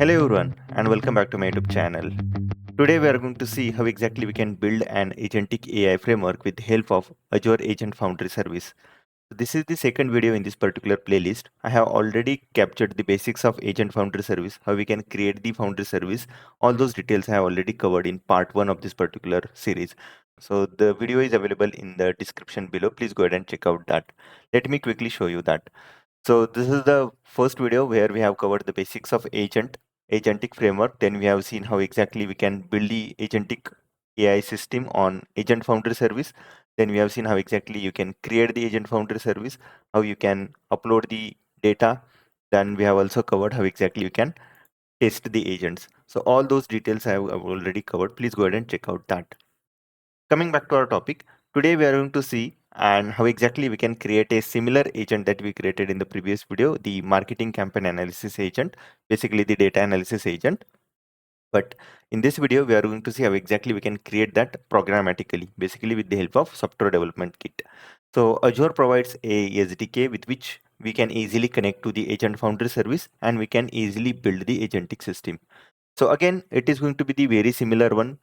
Hello everyone and welcome back to my YouTube channel. Today we are going to see how exactly we can build an agentic AI framework with the help of Azure Agent Foundry service. This is the second video in this particular playlist. I have already captured the basics of Agent Foundry service, how we can create the Foundry service. All those details I have already covered in part 1 of this particular series. So the video is available in the description below. Please go ahead and check out that. Let me quickly show you that. So this is the first video where we have covered the basics of agentic framework. Then we have seen how exactly we can build the agentic AI system on Agent Foundry service. Then we have seen how exactly you can create the Agent Foundry service, how you can upload the data. Then we have also covered how exactly you can test the agents. So all those details I've already covered. Please go ahead and check out that. Coming back to our topic, today we are going to see and how exactly we can create a similar agent that we created in the previous video, the marketing campaign analysis agent, basically the data analysis agent. But in this video, we are going to see how exactly we can create that programmatically, basically with the help of software development kit. So Azure provides a SDK with which we can easily connect to the Agent Foundry service and we can easily build the agentic system. So again, it is going to be the very similar one,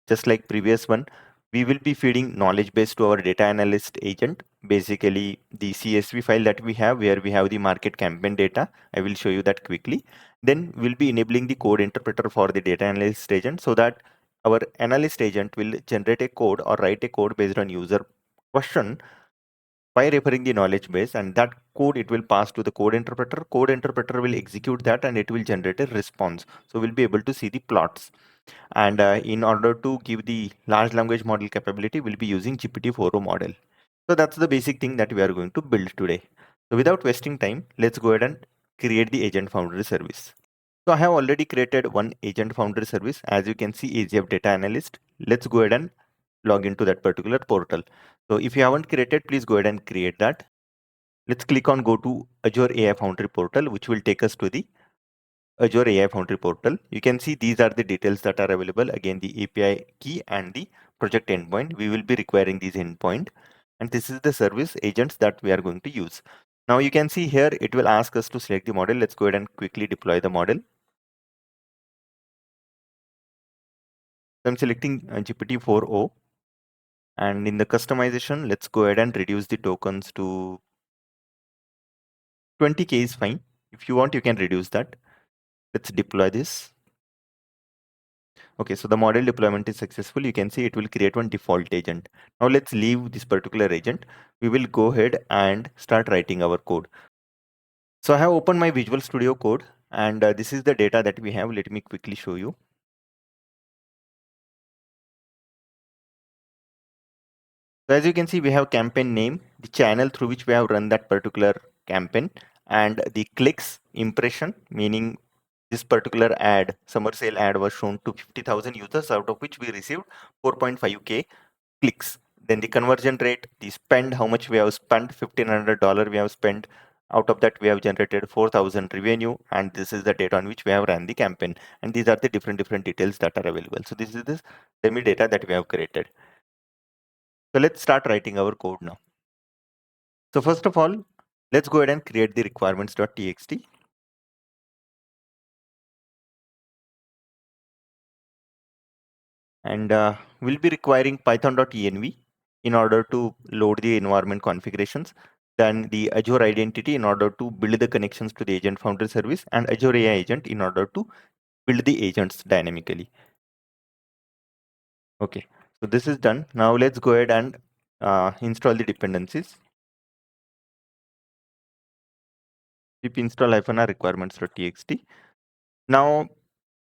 just like previous one. We will be feeding knowledge base to our data analyst agent, basically the CSV file that we have where we have the market campaign data. I will show you that quickly. Then we'll be enabling the code interpreter for the data analyst agent so that our analyst agent will generate a code or write a code based on user question by referring the knowledge base, and that code it will pass to the code interpreter will execute that and it will generate a response, so we'll be able to see the plots. And in order to give the large language model capability, we'll be using GPT-4o model. So that's the basic thing that we are going to build today. So without wasting time, let's go ahead and create the agent foundry service. So I have already created one agent foundry service. As you can see, AGF data analyst. Let's go ahead and log into that particular portal. So if you haven't created, please go ahead and create that. Let's click on go to Azure AI Foundry portal, which will take us to the Azure AI Foundry portal. You can see these are the details that are available. Again, the API key and the project endpoint. We will be requiring these endpoint. And this is the service agents that we are going to use. Now you can see here, it will ask us to select the model. Let's go ahead and quickly deploy the model. So I'm selecting GPT-4o. And in the customization, let's go ahead and reduce the tokens to 20K is fine. If you want, you can reduce that. Let's deploy this. Okay, so the model deployment is successful. You can see it will create one default agent. Now let's leave this particular agent. We will go ahead and start writing our code. So I have opened my Visual Studio Code and this is the data that we have. Let me quickly show you. So as you can see, we have campaign name, the channel through which we have run that particular campaign, and the clicks impression, meaning this particular ad, summer sale ad was shown to 50,000 users, out of which we received 4.5K clicks. Then the conversion rate, the spend, how much we have spent, $1,500 we have spent. Out of that, we have generated 4,000 revenue, and this is the data on which we have ran the campaign. And these are the different details that are available. So this is the demi data that we have created. So let's start writing our code now. So first of all, let's go ahead and create the requirements.txt. And we'll be requiring python.env in order to load the environment configurations, then the Azure Identity in order to build the connections to the Agent Foundry service, and Azure AI Agent in order to build the agents dynamically. Okay, so this is done. Now let's go ahead and install the dependencies. Pip install -r requirements.txt. Now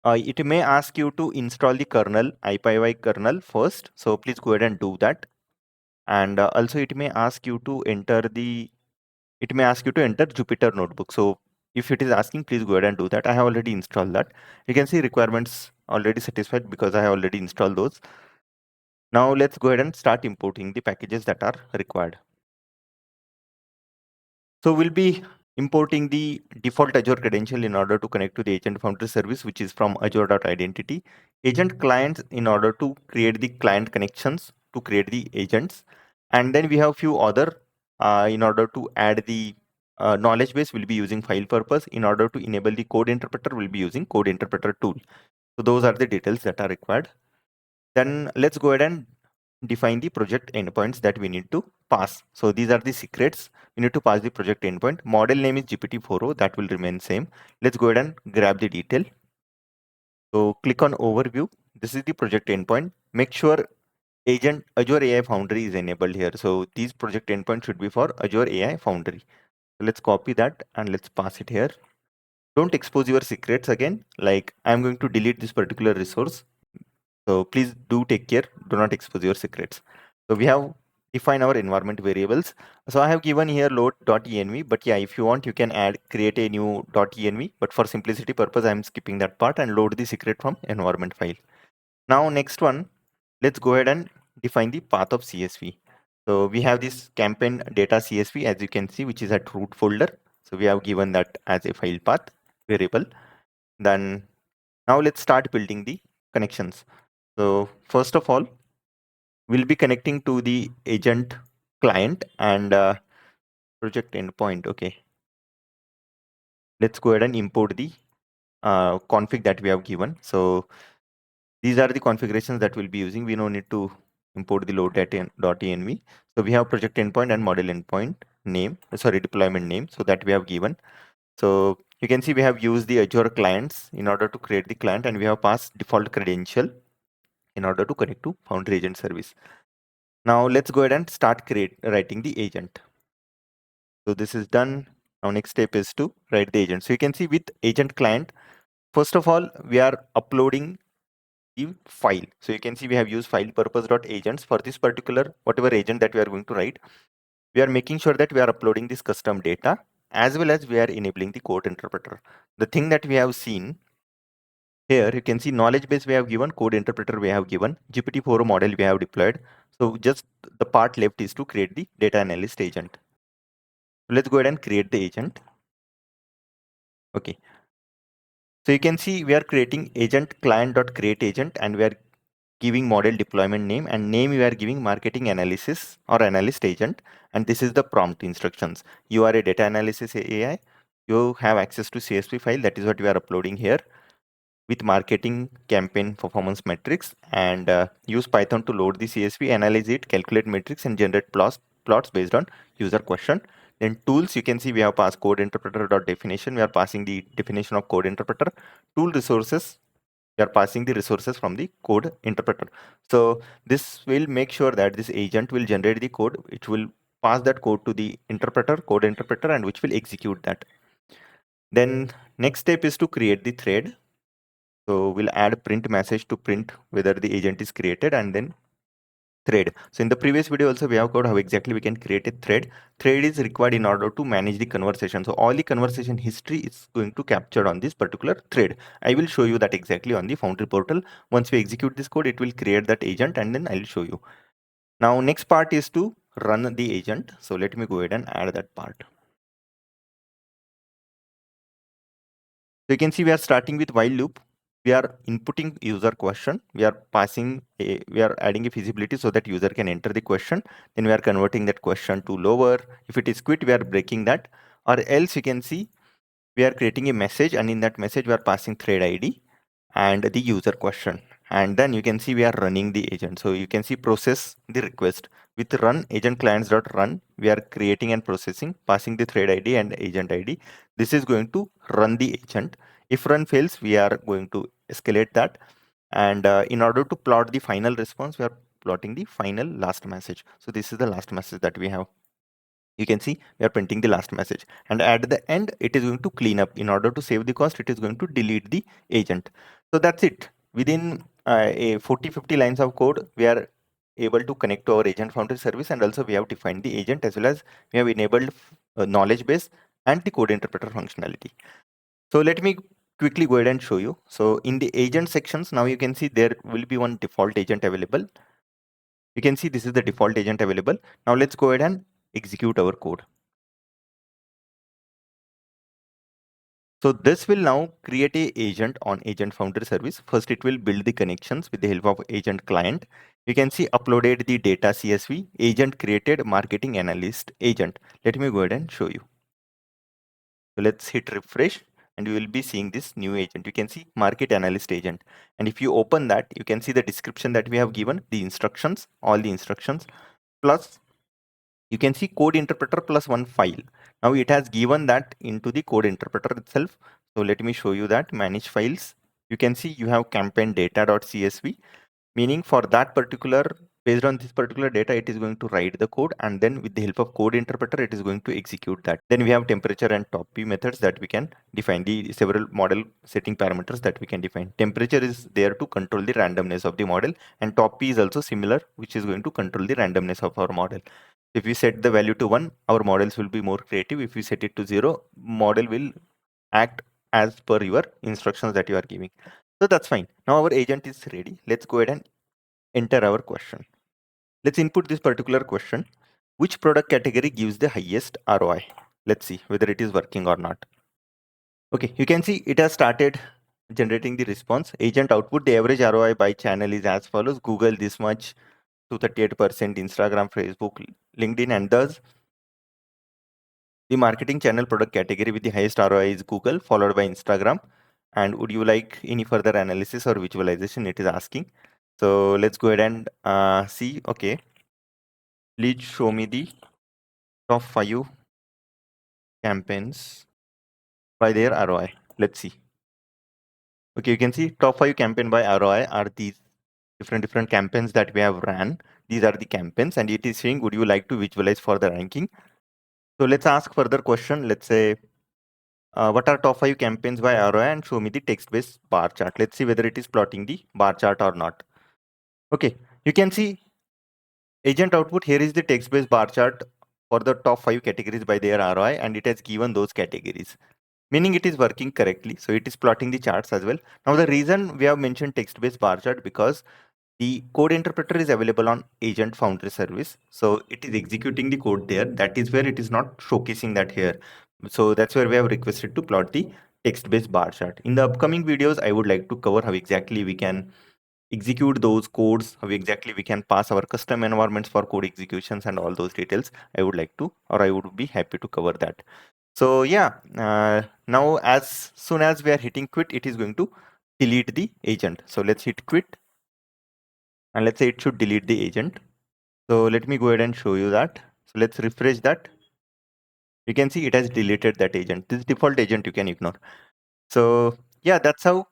it may ask you to install the kernel, IPY kernel first. So please go ahead and do that. And also it may ask you to enter Jupyter notebook. So if it is asking, please go ahead and do that. I have already installed that. You can see requirements already satisfied because I have already installed those. Now let's go ahead and start importing the packages that are required. So we'll be importing the default Azure credential in order to connect to the Agent Foundry service, which is from Azure.identity. Agent clients in order to create the client connections to create the agents. And then we have few other in order to add the knowledge base, we'll be using file purpose. In order to enable the code interpreter, we'll be using code interpreter tool. So those are the details that are required. Then let's go ahead and define the project endpoints that we need to pass. So these are the secrets. We need to pass the project endpoint. Model name is GPT-4o, that will remain same. Let's go ahead and grab the detail. So click on overview. This is the project endpoint. Make sure Azure AI Foundry is enabled here. So these project endpoints should be for Azure AI Foundry. So let's copy that and let's pass it here. Don't expose your secrets again. Like I'm going to delete this particular resource. So please do take care. Do not expose your secrets. So we have defined our environment variables. So I have given here load.env, but yeah, if you want, you can create a new .env. But for simplicity purpose, I'm skipping that part and load the secret from environment file. Now next one, let's go ahead and define the path of CSV. So we have this campaign data CSV, as you can see, which is at root folder. So we have given that as a file path variable. Then now let's start building the connections. So first of all, we'll be connecting to the agent client and project endpoint. Okay. Let's go ahead and import the config that we have given. So these are the configurations that we'll be using. We don't need to import the load.env. So we have project endpoint and model endpoint name, sorry, deployment name. So that we have given. So you can see we have used the Azure clients in order to create the client, and we have passed default credential in order to connect to Foundry agent service. Now let's go ahead and start writing the agent. So this is done. Now next step is to write the agent. So you can see with agent client, first of all, we are uploading the file. So you can see we have used file purpose.agents for this particular, whatever agent that we are going to write. We are making sure that we are uploading this custom data as well as we are enabling the code interpreter. The thing that we have seen here, you can see knowledge base we have given, code interpreter we have given, GPT-4o model we have deployed. So just the part left is to create the data analyst agent. Let's go ahead and create the agent. Okay. So you can see we are creating agent client.create agent and we are giving model deployment name, and name we are giving marketing analysis or analyst agent. And this is the prompt instructions. You are a data analysis AI. You have access to CSV file. That is what we are uploading here with marketing campaign performance metrics, and use Python to load the CSV, analyze it, calculate metrics, and generate plots based on user question. Then tools, you can see we have passed code interpreter dot definition. We are passing the definition of code interpreter. Tool resources, we are passing the resources from the code interpreter. So this will make sure that this agent will generate the code, which will pass that code to the code interpreter, and which will execute that. Then next step is to create the thread. So we'll add print message to print whether the agent is created, and then thread. So in the previous video also we have covered how exactly we can create a thread. Thread is required in order to manage the conversation. So all the conversation history is going to capture on this particular thread. I will show you that exactly on the Foundry portal. Once we execute this code, it will create that agent, and then I'll show you. Now next part is to run the agent. So let me go ahead and add that part. So you can see we are starting with while loop. We are inputting user question. We are adding a feasibility so that user can enter the question. Then we are converting that question to lower. If it is quit, we are breaking that. Or else you can see we are creating a message, and in that message we are passing thread ID and the user question. And then you can see we are running the agent. So you can see process the request. With run agent clients.run, we are creating and processing, passing the thread ID and agent ID. This is going to run the agent. If run fails, we are going to escalate that. And in order to plot the final response, we are plotting the final last message. So this is the last message that we have. You can see we are printing the last message, and at the end it is going to clean up. In order to save the cost, it is going to delete the agent. So that's it. Within a 40-50 lines of code, we are able to connect to our agent foundry service, and also we have defined the agent as well as we have enabled knowledge base and the code interpreter functionality. So let me quickly go ahead and show you. So in the agent sections, now you can see there will be one default agent available. You can see this is the default agent available. Now let's go ahead and execute our code. So this will now create a agent on Agent Foundry service. First, it will build the connections with the help of agent client. You can see uploaded the data CSV, agent created marketing analyst agent. Let me go ahead and show you. So let's hit refresh and you will be seeing this new agent. You can see Market Analyst Agent. And if you open that, you can see the description that we have given, the instructions, all the instructions, plus you can see code interpreter plus one file. Now it has given that into the code interpreter itself. So let me show you that. Manage files. You can see you have campaign data.csv, meaning for that particular, based on this particular data, it is going to write the code, and then with the help of code interpreter, it is going to execute that. Then we have temperature and top p methods that we can define, the several model setting parameters that we can define. Temperature is there to control the randomness of the model, and top p is also similar, which is going to control the randomness of our model. If we set the value to 1, our models will be more creative. If we set it to 0, model will act as per your instructions that you are giving. So that's fine. Now our agent is ready. Let's go ahead and enter our question. Let's input this particular question. Which product category gives the highest ROI? Let's see whether it is working or not. Okay, you can see it has started generating the response. Agent output, the average ROI by channel is as follows. Google this much, to 38%, Instagram, Facebook, LinkedIn, and thus the marketing channel product category with the highest ROI is Google, followed by Instagram. And would you like any further analysis or visualization? It is asking. So let's go ahead and see. Okay, please show me the top 5 campaigns by their ROI. Let's see. Okay, you can see top 5 campaign by ROI are these different campaigns that we have ran. These are the campaigns, and it is saying, would you like to visualize for the ranking? So let's ask further question. Let's say, what are top 5 campaigns by ROI, and show me the text-based bar chart. Let's see whether it is plotting the bar chart or not. Okay, you can see agent output. Here is the text-based bar chart for the top 5 categories by their ROI, and it has given those categories, meaning it is working correctly. So it is plotting the charts as well. Now the reason we have mentioned text-based bar chart, because the code interpreter is available on Agent Foundry service. So it is executing the code there. That is where it is not showcasing that here. So that's where we have requested to plot the text-based bar chart. In the upcoming videos, I would like to cover how exactly we can execute those codes, how exactly we can pass our custom environments for code executions, and all those details. I would like to, or I would be happy to cover that. So yeah, now as soon as we are hitting quit, it is going to delete the agent. So let's hit quit, and let's say it should delete the agent. So let me go ahead and show you that. So let's refresh that. You can see it has deleted that agent. This default agent you can ignore. So yeah, that's how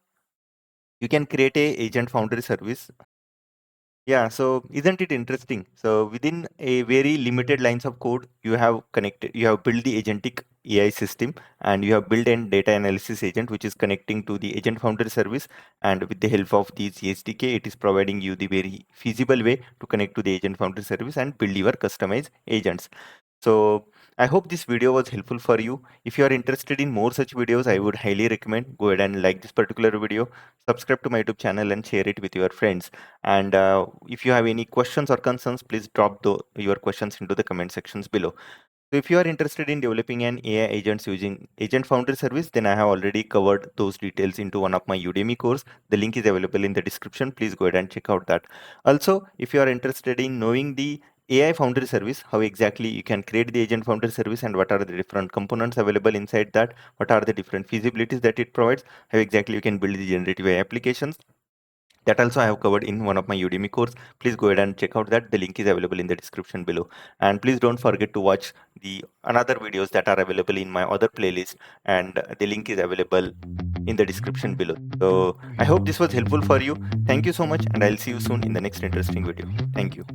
you can create a agent foundry service. Yeah, so isn't it interesting? So within a very limited lines of code, you have built the agentic AI system, and you have built a data analysis agent, which is connecting to the agent foundry service. And with the help of these SDK, it is providing you the very feasible way to connect to the agent foundry service and build your customized agents. So I hope this video was helpful for you. If you are interested in more such videos, I would highly recommend go ahead and like this particular video, subscribe to my YouTube channel, and share it with your friends. And if you have any questions or concerns, please drop your questions into the comment sections below. So if you are interested in developing an AI agents using Agent Foundry service, then I have already covered those details into one of my Udemy course. The link is available in the description. Please go ahead and check out that. Also, if you are interested in knowing the AI Foundry service, how exactly you can create the Agent Foundry service, and what are the different components available inside that, what are the different feasibilities that it provides, how exactly you can build the generative AI applications, that also I have covered in one of my Udemy course. Please go ahead and check out that. The link is available in the description below. And please don't forget to watch the another videos that are available in my other playlist, and the link is available in the description below. So I hope this was helpful for you. Thank you so much, and I'll see you soon in the next interesting video. Thank you.